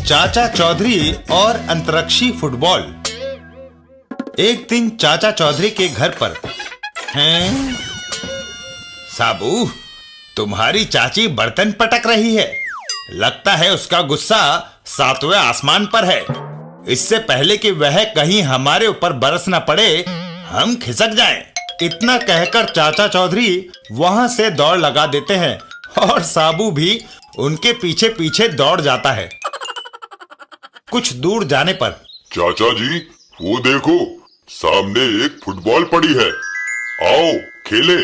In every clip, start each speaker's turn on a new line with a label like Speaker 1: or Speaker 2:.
Speaker 1: चाचा चौधरी और अंतरिक्षी फुटबॉल। एक दिन चाचा चौधरी के घर पर हैं? साबू, तुम्हारी चाची बर्तन पटक रही है। लगता है उसका गुस्सा 7वें आसमान पर है। इससे पहले कि वह कहीं हमारे ऊपर बरस न पड़े, हम खिसक जाएं। इतना कहकर चाचा चौधरी वहां से दौड़ लगा देते हैं और साबू भी उनके पीछे पीछे दौड़ जाता है। कुछ दूर जाने पर
Speaker 2: चाचा जी, वो देखो, सामने एक फुटबॉल पड़ी है, आओ खेले।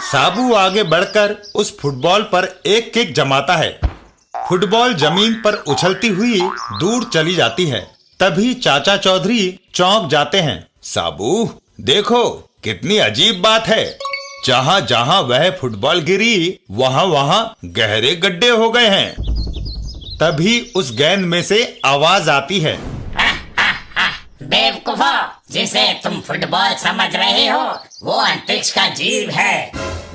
Speaker 1: साबू आगे बढ़कर उस फुटबॉल पर एक किक जमाता है। फुटबॉल जमीन पर उछलती हुई दूर चली जाती है। तभी चाचा चौधरी चौंक जाते हैं। साबू, देखो कितनी अजीब बात है। जहां जहां वह फुटबॉल गिरी, वहां वहां गहरे गड्ढे हो गए हैं। तभी उस गेंद में से आवाज आती है,
Speaker 3: बेवकूफो, जिसे तुम फुटबॉल समझ रहे हो वो अंतरिक्ष का जीव है।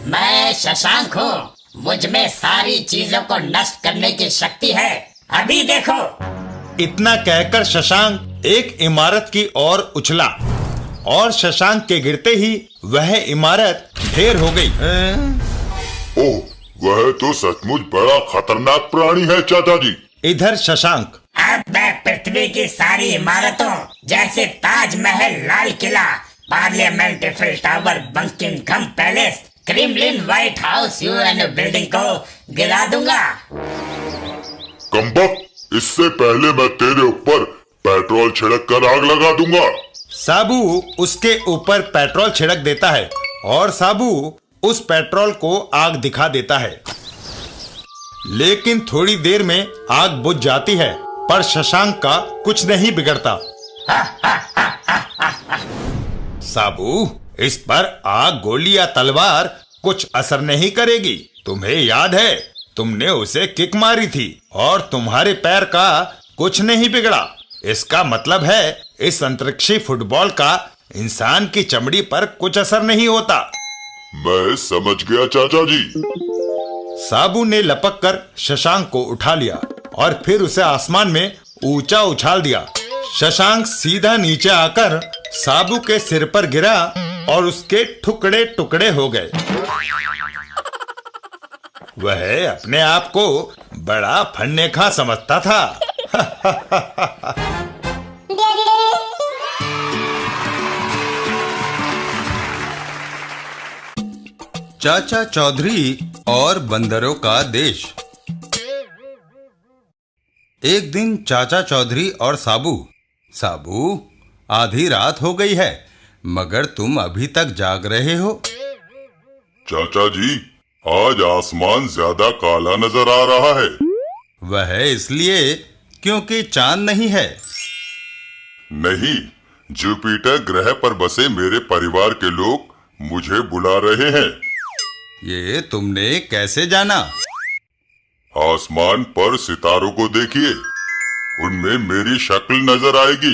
Speaker 3: मैं शशांक हूँ। मुझ में सारी चीजों को नष्ट करने की शक्ति है। अभी देखो।
Speaker 1: इतना कहकर शशांक एक इमारत की ओर उछला और शशांक के गिरते ही वह इमारत ढेर हो गई।
Speaker 2: ओह, वह तो सचमुच बड़ा खतरनाक प्राणी है चाचा जी।
Speaker 1: इधर शशांक,
Speaker 3: अब मैं पृथ्वी की सारी इमारतों जैसे Taj Mahal, Lal Qila, parliament, Eiffel Tower, Buckingham Palace, Kremlin, White House, UN building को गिरा दूंगा।
Speaker 2: कमबख्त, इससे पहले मैं तेरे ऊपर पेट्रोल छिड़क कर आग लगा दूंगा।
Speaker 1: साबू उसके ऊपर पेट्रोल छिड़क देता है और साबू उस पेट्रोल को आग दिखा देता है। लेकिन थोड़ी देर में आग बुझ जाती है, पर शशांक का कुछ नहीं बिगड़ता। साबू, इस पर आग, गोली या तलवार कुछ असर नहीं करेगी। तुम्हें याद है, तुमने उसे किक मारी थी और तुम्हारे पैर का कुछ नहीं बिगड़ा। इसका मतलब है इस अंतरिक्षी फुटबॉल का इंसान की चमड़ी पर कुछ असर नहीं होता।
Speaker 2: मैं समझ गया चाचा जी।
Speaker 1: साबू ने लपक कर शशांक को उठा लिया और फिर उसे आसमान में ऊंचा उछाल दिया। शशांक सीधा नीचे आकर साबू के सिर पर गिरा और उसके टुकड़े टुकड़े हो गए। वह अपने आप को बड़ा फन्नेखा समझता था। चाचा चौधरी और बंदरों का देश। एक दिन चाचा चौधरी और साबू, आधी रात हो गई है, मगर तुम अभी तक जाग रहे हो।
Speaker 2: चाचा जी, आज आसमान ज्यादा काला नजर आ रहा है।
Speaker 1: वह इसलिए क्योंकि चांद नहीं है।
Speaker 2: नहीं, जुपिटर ग्रह पर बसे मेरे परिवार के लोग मुझे बुला रहे हैं।
Speaker 1: ये तुमने कैसे जाना?
Speaker 2: आसमान पर सितारों को देखिए, उनमें मेरी शक्ल नजर आएगी।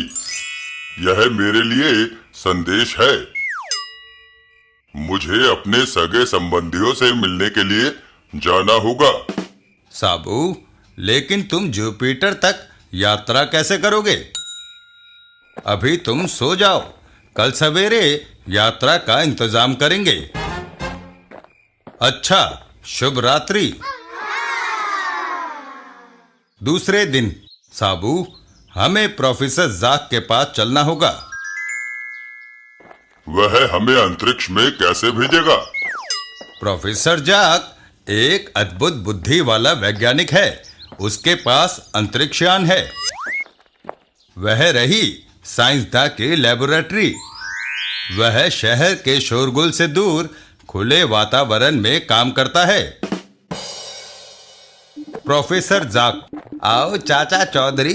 Speaker 2: यह मेरे लिए संदेश है। मुझे अपने सगे संबंधियों से मिलने के लिए जाना होगा।
Speaker 1: साबू, लेकिन तुम जुपिटर तक यात्रा कैसे करोगे? अभी तुम सो जाओ, कल सवेरे यात्रा का इंतजाम करेंगे। अच्छा, शुभ रात्रि। दूसरे दिन, साबू, हमें प्रोफेसर जाक के पास चलना होगा।
Speaker 2: वह हमें अंतरिक्ष में कैसे भेजेगा?
Speaker 1: प्रोफेसर जाक एक अद्भुत बुद्धि वाला वैज्ञानिक है। उसके पास अंतरिक्षयान है। वह रही साइंसदा की लैबोरेटरी। वह शहर के शोरगुल से दूर खुले वातावरण में काम करता है। प्रोफेसर जाक, आओ चाचा चौधरी,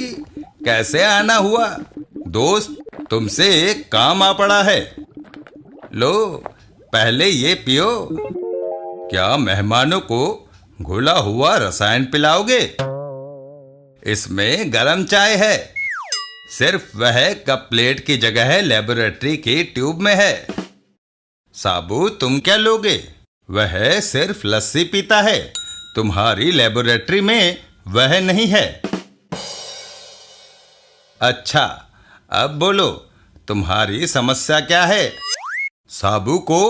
Speaker 1: कैसे आना हुआ? दोस्त, तुमसे एक काम आ पड़ा है। लो, पहले ये पियो। क्या मेहमानों को घुला हुआ रसायन पिलाओगे? इसमें गरम चाय है। सिर्फ वह कप प्लेट की जगह लेबोरेटरी की ट्यूब में है। साबू, तुम क्या लोगे? वह सिर्फ लस्सी पीता है। तुम्हारी लेबोरेटरी में वह नहीं है। अच्छा, अब बोलो, तुम्हारी समस्या क्या है? साबू को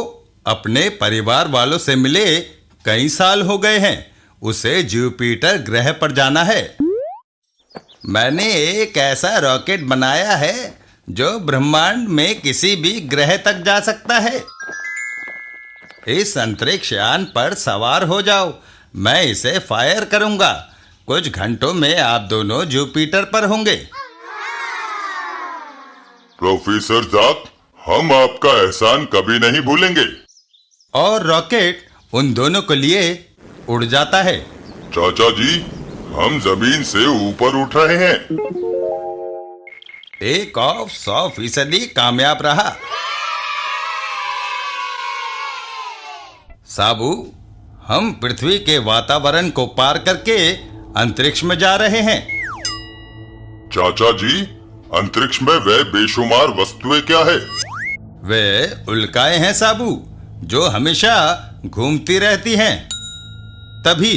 Speaker 1: अपने परिवार वालों से मिले कई साल हो गए हैं। उसे जुपिटर ग्रह पर जाना है। मैंने एक ऐसा रॉकेट बनाया है जो ब्रह्मांड में किसी भी ग्रह तक जा सकता है। इस अंतरिक्ष यान पर सवार हो जाओ, मैं इसे फायर करूंगा। कुछ घंटों में आप दोनों जुपिटर पर होंगे।
Speaker 2: प्रोफेसर जाक, हम आपका एहसान कभी नहीं भूलेंगे।
Speaker 1: और रॉकेट उन दोनों के लिए उड़ जाता है।
Speaker 2: चाचा जी, हम जमीन से ऊपर उठ रहे हैं।
Speaker 1: टेक ऑफ 100% कामयाब रहा। साबू, हम पृथ्वी के वातावरण को पार करके अंतरिक्ष में जा रहे हैं।
Speaker 2: चाचा जी, अंतरिक्ष में वे बेशुमार वस्तुएं क्या है?
Speaker 1: वे उल्काएं हैं साबू, जो हमेशा घूमती रहती हैं। तभी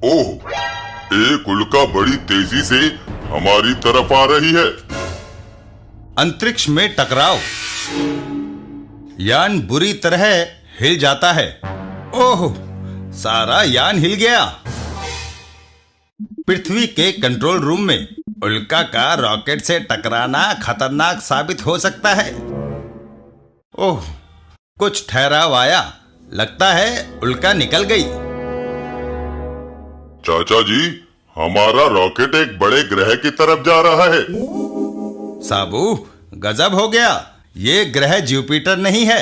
Speaker 2: ओह, एक उल्का बड़ी तेजी से हमारी तरफ आ रही है।
Speaker 1: अंतरिक्ष में टकराव, यान बुरी तरह हिल जाता है। ओह, सारा यान हिल गया। पृथ्वी के कंट्रोल रूम में उल्का का रॉकेट से टकराना खतरनाक साबित हो सकता है। ओह, कुछ ठहराव आया। लगता है उल्का निकल गई।
Speaker 2: चाचा जी, हमारा रॉकेट एक बड़े ग्रह की तरफ जा रहा है।
Speaker 1: साबू, गजब हो गया। ये ग्रह जुपिटर नहीं है।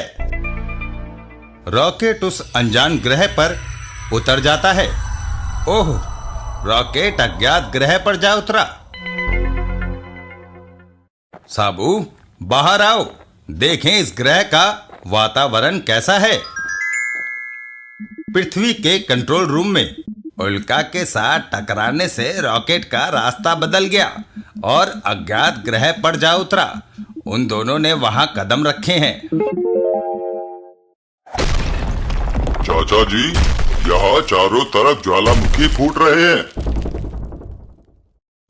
Speaker 1: रॉकेट उस अनजान ग्रह पर उतर जाता है। ओह, रॉकेट अज्ञात ग्रह पर जा उतरा। साबू, बाहर आओ, देखें इस ग्रह का वातावरण कैसा है। पृथ्वी के कंट्रोल रूम में उल्का के साथ टकराने से रॉकेट का रास्ता बदल गया और अज्ञात ग्रह पर जा उतरा। उन दोनों ने वहां कदम रखे हैं।
Speaker 2: चाचा जी, यहाँ चारों तरफ ज्वालामुखी फूट रहे हैं।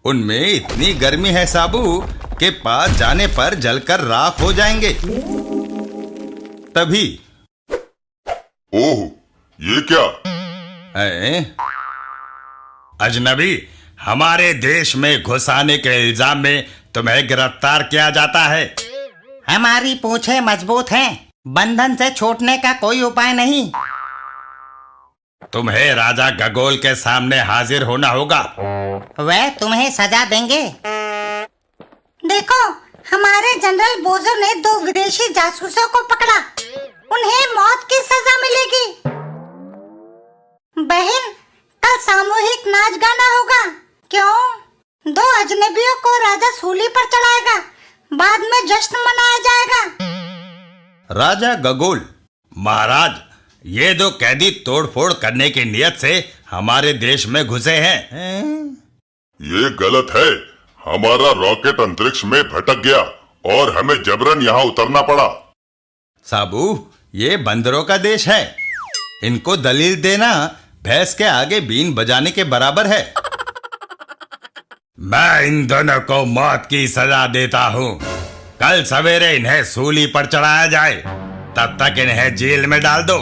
Speaker 1: उनमें इतनी गर्मी है साबू के पास जाने पर जलकर राख हो जाएंगे। तभी
Speaker 2: ओह, ये क्या?
Speaker 1: अजनबी, हमारे देश में घुस आने के इल्जाम में तुम्हें गिरफ्तार किया जाता है।
Speaker 4: हमारी पूंछें मजबूत हैं, बंधन से छूटने का कोई उपाय नहीं।
Speaker 1: तुम्हें राजा गगोल के सामने हाजिर होना होगा।
Speaker 4: वे तुम्हें सजा देंगे।
Speaker 5: देखो, हमारे जनरल बोजो ने 2 विदेशी जासूसों को पकड़ा। उन्हें मौत की सजा मिलेगी। बहन, कल सामूहिक नाच गाना होगा। क्यों? 2 अजनबियों को राजा सूली पर चढ़ाएगा। बाद में जश्न मनाया जाएगा।
Speaker 1: राजा गगोल, महाराज, ये 2 कैदी तोड़फोड़ करने की नियत से हमारे देश में घुसे हैं।
Speaker 2: ये गलत है। हमारा रॉकेट अंतरिक्ष में भटक गया और हमें जबरन यहाँ उतरना पड़ा।
Speaker 1: साबू, ये बंदरों का देश है। इनको दलील देना भैंस के आगे बीन बजाने के बराबर है। मैं इन दोनों को मौत की सजा देता हूँ। कल सवेरे इन्हें सूली पर चढ़ाया जाए, तब तक इन्हें जेल में डाल दो।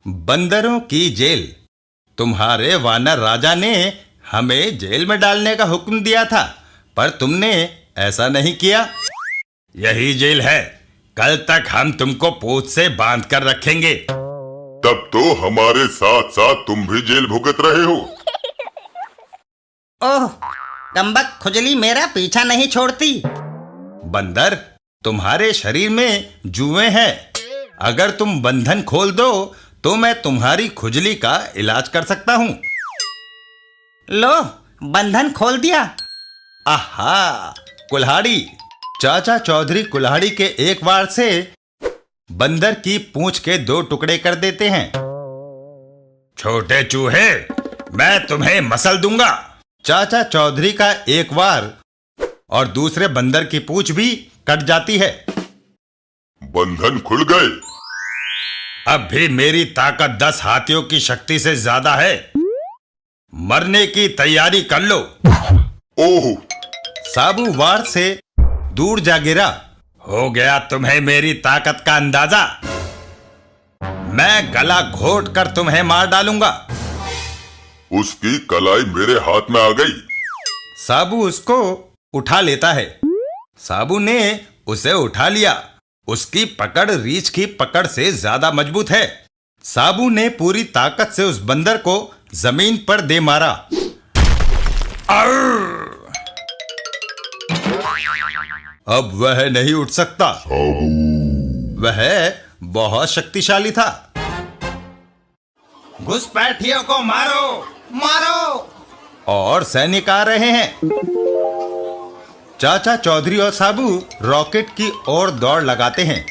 Speaker 1: बंदरों की जेल? तुम्हारे वानर राजा ने हमें जेल में डालने का हुक्म दिया था, पर तुमने ऐसा नहीं किया। यही जेल है। कल तक हम तुमको पूंछ से बांध कर रखेंगे।
Speaker 2: तब तो हमारे साथ साथ तुम भी जेल भुगत रहे हो।
Speaker 4: ओह, कमबख्त खुजली मेरा पीछा नहीं छोड़ती।
Speaker 1: बंदर, तुम्हारे शरीर में जुएं हैं। अगर तुम बंधन खोल दो तो मैं तुम्हारी खुजली का इलाज कर सकता हूँ।
Speaker 4: लो, बंधन खोल दिया।
Speaker 1: आहा, कुल्हाड़ी। चाचा चौधरी कुल्हाड़ी के एक वार से बंदर की पूंछ के 2 टुकड़े कर देते हैं। छोटे चूहे, मैं तुम्हें मसल दूंगा। चाचा चौधरी का एक वार और दूसरे बंदर की पूंछ भी कट जाती है।
Speaker 2: बंधन खुल गए।
Speaker 1: अब भी मेरी ताकत 10 हाथियों की शक्ति से ज्यादा है। मरने की तैयारी कर लो।
Speaker 2: ओह,
Speaker 1: साबू वार से दूर जा गिरा। हो गया तुम्हें मेरी ताकत का अंदाजा? मैं गला घोट कर तुम्हें मार डालूंगा।
Speaker 2: उसकी कलाई मेरे हाथ में आ गई।
Speaker 1: साबू उसको उठा लेता है। साबू ने उसे उठा लिया। उसकी पकड़ रीछ की पकड़ से ज्यादा मजबूत है। साबू ने पूरी ताकत से उस बंदर को जमीन पर दे मारा। अब वह नहीं उठ सकता। वह बहुत शक्तिशाली था। घुसपैठियों को मारो, मारो! और सैनिक आ रहे हैं। चाचा चौधरी और साबू रॉकेट की ओर दौड़ लगाते हैं।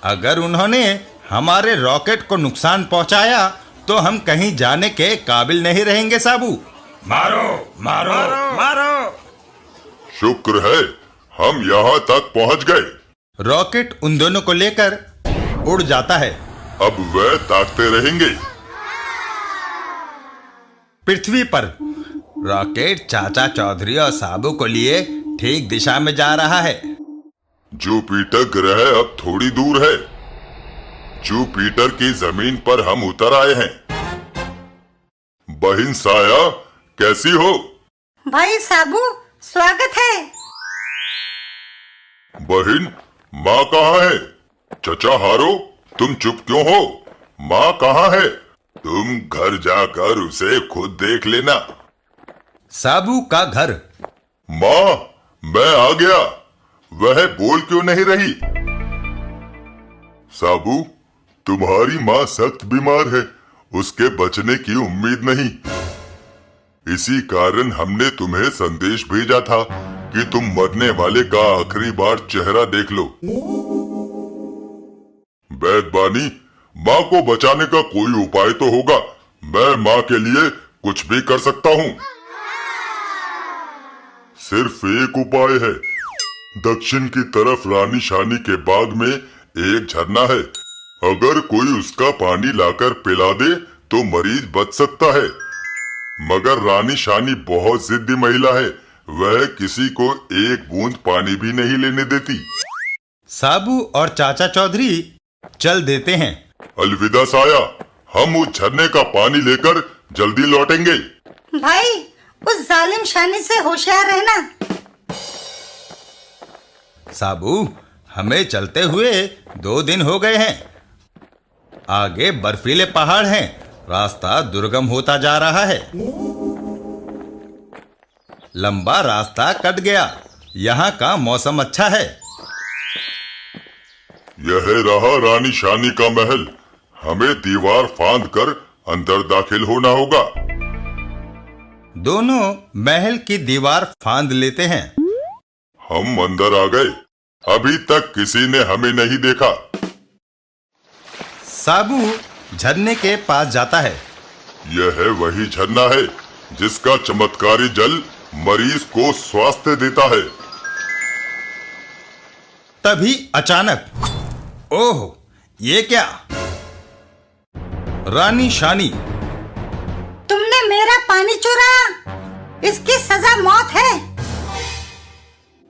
Speaker 1: अगर उन्होंने हमारे रॉकेट को नुकसान पहुंचाया तो हम कहीं जाने के काबिल नहीं रहेंगे। साबू, मारो, मारो, मारो, मारो!
Speaker 2: शुक्र है हम यहाँ तक पहुँच गए।
Speaker 1: रॉकेट उन दोनों को लेकर उड़ जाता है।
Speaker 2: अब वह ताकते रहेंगे।
Speaker 1: पृथ्वी पर रॉकेट चाचा चौधरी और साबू को लिए ठीक दिशा में जा रहा है।
Speaker 2: जुपिटर ग्रह अब थोड़ी दूर है। जुपिटर की जमीन पर हम उतर आए हैं। बहन साया, कैसी हो?
Speaker 5: भाई साबू, स्वागत है।
Speaker 2: बहन, माँ कहाँ है? चचा हारो, तुम चुप क्यों हो? माँ कहाँ है? तुम घर जाकर उसे खुद देख लेना।
Speaker 1: साबू का घर।
Speaker 2: माँ, मैं आ गया। वह बोल क्यों नहीं रही? साबू, तुम्हारी माँ सख्त बीमार है। उसके बचने की उम्मीद नहीं। इसी कारण हमने तुम्हें संदेश भेजा था कि तुम मरने वाले का आखिरी बार चेहरा देख लो। बैदबानी, माँ को बचाने का कोई उपाय तो होगा। मैं माँ के लिए कुछ भी कर सकता हूँ। सिर्फ एक उपाय है। दक्षिण की तरफ रानी शानी के बाग में एक झरना है। अगर कोई उसका पानी लाकर पिला दे तो मरीज बच सकता है। मगर रानी शानी बहुत जिद्दी महिला है। वह किसी को एक बूंद पानी भी नहीं लेने देती।
Speaker 1: साबू और चाचा चौधरी चल देते हैं।
Speaker 2: अलविदा साया, हम उस झरने का पानी लेकर जल्दी लौटेंगे।
Speaker 5: भाई, उस जालिम शानी से होशियार रहना।
Speaker 1: साबू, हमें चलते हुए 2 दिन हो गए हैं। आगे बर्फीले पहाड़ हैं। रास्ता दुर्गम होता जा रहा है। लंबा रास्ता कट गया। यहाँ का मौसम अच्छा है।
Speaker 2: यह रहा रानी शानी का महल। हमें दीवार फांद कर अंदर दाखिल होना होगा।
Speaker 1: दोनों महल की दीवार फांद लेते हैं।
Speaker 2: हम अंदर आ गए। अभी तक किसी ने हमें नहीं देखा।
Speaker 1: साबू झरने के पास जाता है।
Speaker 2: यह वही झरना है जिसका चमत्कारी जल मरीज को स्वास्थ्य देता है।
Speaker 1: तभी अचानक, ओह, ये क्या? रानी शानी,
Speaker 5: तुमने मेरा पानी चुराया। इसकी सजा मौत है।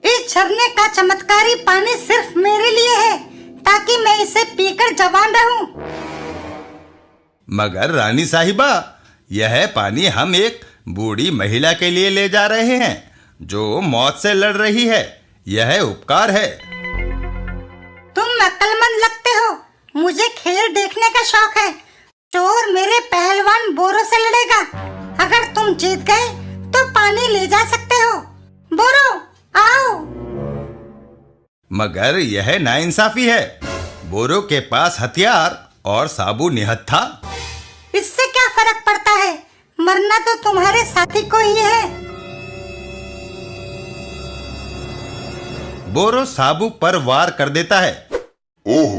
Speaker 5: इस झरने का चमत्कारी पानी सिर्फ मेरे लिए है, ताकि मैं इसे पीकर जवान रहूं।
Speaker 1: मगर रानी साहिबा, यह पानी हम एक बूढ़ी महिला के लिए ले जा रहे हैं जो मौत से लड़ रही है। यह उपकार है।
Speaker 5: तुम अक्लमंद लगते हो। मुझे खेल देखने का शौक है। चोर मेरे पहलवान बोरो से लड़ेगा। अगर तुम जीत गए तो पानी ले जा सकते हो। बोरो, आओ।
Speaker 1: मगर यह नाइंसाफी है। बोरो के पास हथियार और साबू निहत्था था।
Speaker 5: इससे क्या फर्क पड़ता है? मरना तो तुम्हारे साथी को ही है।
Speaker 1: बोरो साबू पर वार कर देता है।
Speaker 2: ओह!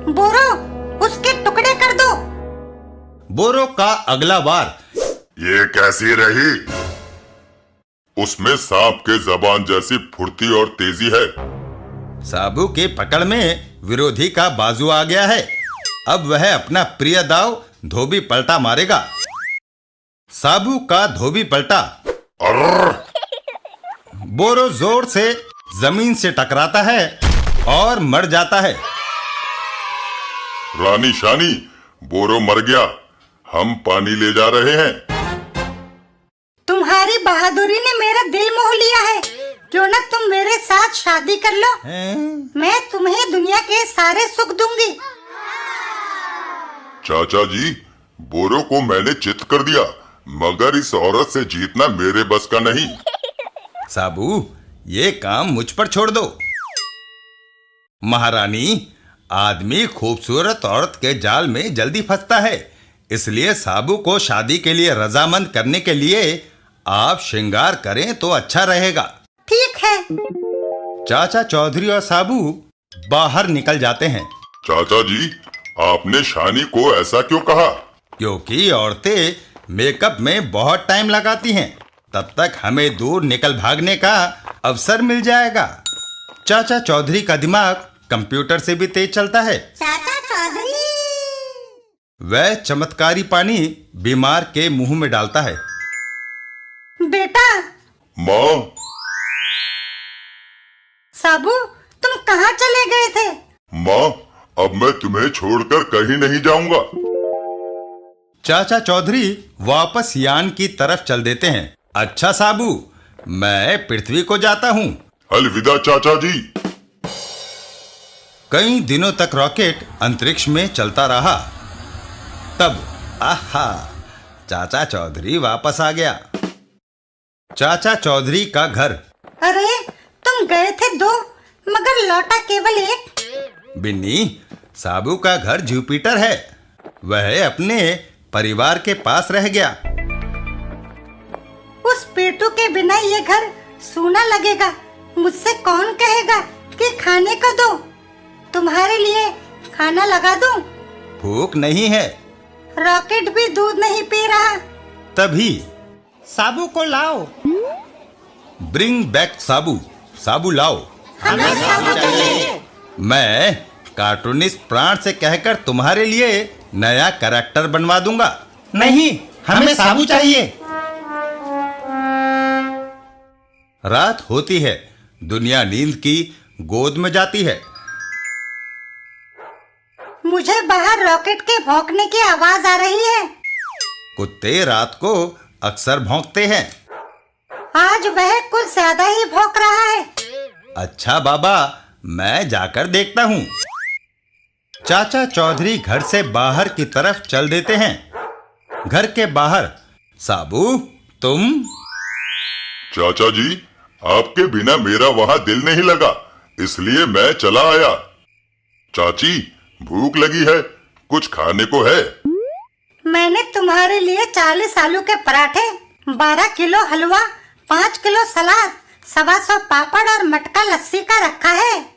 Speaker 5: बोरो, उसके टुकड़े कर दो।
Speaker 1: बोरो का अगला वार।
Speaker 2: ये कैसी रही? उसमें सांप के जबान जैसी फुर्ती और तेजी है।
Speaker 1: साबू के पकड़ में विरोधी का बाजू आ गया है। अब वह अपना प्रिय दाव धोबी पलटा मारेगा। साबू का धोबी पलटा। बोरो जोर से जमीन से टकराता है और मर जाता है।
Speaker 2: रानी शानी, बोरो मर गया, हम पानी ले जा रहे हैं।
Speaker 5: तुम्हारी बहादुरी ने मेरा दिल मोह लिया है। क्यों ना तुम मेरे साथ शादी कर लो। मैं तुम्हें दुनिया के सारे सुख दूंगी।
Speaker 2: चाचा जी, बोरो को मैंने चित कर दिया, मगर इस औरत से जीतना मेरे बस का नहीं।
Speaker 1: साबू, ये काम मुझ पर छोड़ दो। महारानी, आदमी खूबसूरत औरत के जाल में जल्दी फंसता है, इसलिए साबू को शादी के लिए रजामंद करने के लिए आप श्रृंगार करें तो अच्छा रहेगा।
Speaker 5: ठीक है।
Speaker 1: चाचा चौधरी और साबू बाहर निकल जाते हैं।
Speaker 2: चाचा जी, आपने शानी को ऐसा क्यों कहा?
Speaker 1: क्योंकि औरतें मेकअप में बहुत टाइम लगाती हैं, तब तक हमें दूर निकल भागने का अवसर मिल जाएगा। चाचा चौधरी का दिमाग कंप्यूटर से भी तेज चलता है।
Speaker 5: चाचा चौधरी,
Speaker 1: वह चमत्कारी पानी बीमार के मुंह में डालता है।
Speaker 5: बेटा।
Speaker 2: माँ।
Speaker 5: साबू, तुम कहाँ चले गए थे?
Speaker 2: माँ, अब मैं तुम्हें छोड़कर कहीं नहीं जाऊंगा।
Speaker 1: चाचा चौधरी वापस यान की तरफ चल देते हैं। अच्छा साबू, मैं पृथ्वी को जाता हूँ।
Speaker 2: अलविदा चाचा जी।
Speaker 1: कई दिनों तक रॉकेट अंतरिक्ष में चलता रहा। तब आहा, चाचा चौधरी वापस आ गया। चाचा चौधरी का घर।
Speaker 5: अरे, तुम गए थे 2 मगर लौटा केवल 1।
Speaker 1: बिन्नी, साबू का घर जुपिटर है, वह अपने परिवार के पास रह गया।
Speaker 5: उस पेटू के बिना ये घर सूना लगेगा। मुझसे कौन कहेगा कि खाने को दो? तुम्हारे लिए खाना लगा दूं?
Speaker 1: भूख नहीं है।
Speaker 5: रॉकेट भी दूध नहीं पी रहा।
Speaker 1: तभी
Speaker 4: साबू को लाओ।
Speaker 1: ब्रिंग बैक साबू, साबू लाओ।
Speaker 5: हमें साबू चाहिए।
Speaker 1: मैं कार्टूनिस्ट प्राण से कहकर तुम्हारे लिए नया कैरेक्टर बनवा दूंगा।
Speaker 4: नहीं, हमें साबू चाहिए।
Speaker 1: रात होती है, दुनिया नींद की गोद में जाती है।
Speaker 5: मुझे बाहर रॉकेट के भौंकने की आवाज आ रही है।
Speaker 1: कुत्ते रात को अक्सर भौंकते हैं।
Speaker 5: आज वह कुछ ज्यादा ही भौंक रहा है।
Speaker 1: अच्छा बाबा, मैं जाकर देखता हूँ। चाचा चौधरी घर से बाहर की तरफ चल देते हैं। घर के बाहर साबू, तुम?
Speaker 2: चाचा जी, आपके बिना मेरा वहाँ दिल नहीं लगा, इसलिए मैं चला आया। चाची, भूख लगी है, कुछ खाने को है?
Speaker 5: मैंने तुम्हारे लिए 40 आलू के पराठे, 12 किलो हलवा, 5 किलो सलाद, 125 पापड़ और मटका लस्सी का रखा है।